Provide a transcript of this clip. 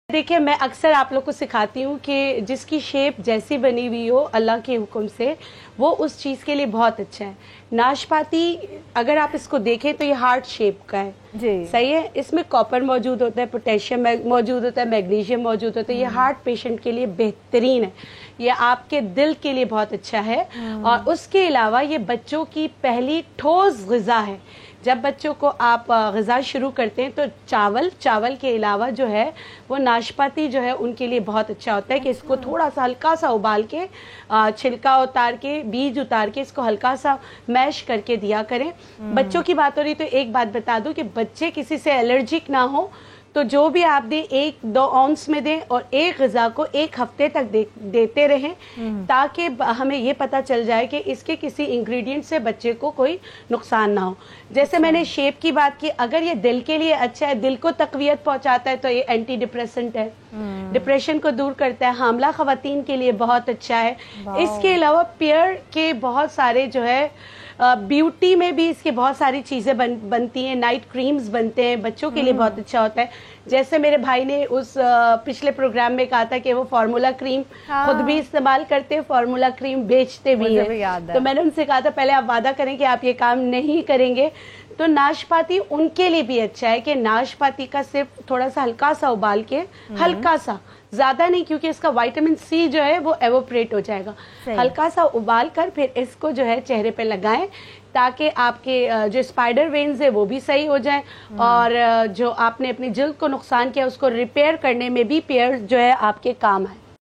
دیکھیے میں اکثر آپ لوگ کو سکھاتی ہوں کہ جس کی شیپ جیسی بنی ہوئی ہو اللہ کے حکم سے وہ اس چیز کے لیے بہت اچھا ہے. ناشپاتی اگر آپ اس کو دیکھیں تو یہ ہارٹ شیپ کا ہے جی صحیح ہے. اس میں کاپر موجود ہوتا ہے, پوٹیشیم موجود ہوتا ہے, میگنیشیم موجود ہوتا ہے. یہ ہارٹ پیشنٹ کے لیے بہترین ہے, یہ آپ کے دل کے لیے بہت اچھا ہے. اور اس کے علاوہ یہ بچوں کی پہلی ٹھوس غذا ہے. جب بچوں کو آپ غذا شروع کرتے ہیں تو چاول کے علاوہ جو ہے وہ ناشپاتی جو ہے ان کے لیے بہت اچھا ہوتا ہے کہ اس کو تھوڑا سا ہلکا سا ابال کے چھلکا اتار کے بیج اتار کے اس کو ہلکا سا میش کر کے دیا کریں. بچوں کی بات ہو رہی تو ایک بات بتا دوں کہ بچے کسی سے الرجک نہ ہو تو جو بھی آپ دیں 1-2 اونس میں دیں اور ایک غذا کو 1 ہفتے تک دیتے رہیں تاکہ ہمیں یہ پتہ چل جائے کہ اس کے کسی انگریڈینٹ سے بچے کو کوئی نقصان نہ ہو. جیسے میں نے شیپ کی بات کی, اگر یہ دل کے لیے اچھا ہے, دل کو تقویت پہنچاتا ہے تو یہ اینٹی ڈپریسنٹ ہے, ڈپریشن کو دور کرتا ہے, حاملہ خواتین کے لیے بہت اچھا ہے. اس کے علاوہ پیئر کے بہت سارے جو ہے بیوٹی میں بھی اس کے بہت ساری چیزیں بنتی ہیں, نائٹ کریمز بنتے ہیں, بچوں کے لیے بہت اچھا ہوتا ہے. جیسے میرے بھائی نے اس پچھلے پروگرام میں کہا تھا کہ وہ فارمولا کریم خود بھی استعمال کرتے, فارمولا کریم بیچتے بھی ہیں. تو میں نے ان سے کہا تھا پہلے آپ وعدہ کریں کہ آپ یہ کام نہیں کریں گے. تو ناشپاتی ان کے لیے بھی اچھا ہے کہ ناشپاتی کا صرف تھوڑا سا ہلکا سا ابال کے, ہلکا سا, زیادہ نہیں کیونکہ اس کا وائٹامن سی جو ہے وہ ایوپریٹ ہو جائے گا, ہلکا سا ابال کر پھر اس کو جو ہے چہرے پہ لگائیں تاکہ آپ کے جو اسپائڈر وینز ہے وہ بھی صحیح ہو جائیں اور جو آپ نے اپنی جلد کو نقصان کیا اس کو ریپیئر کرنے میں بھی پیئر جو ہے آپ کے کام ہے.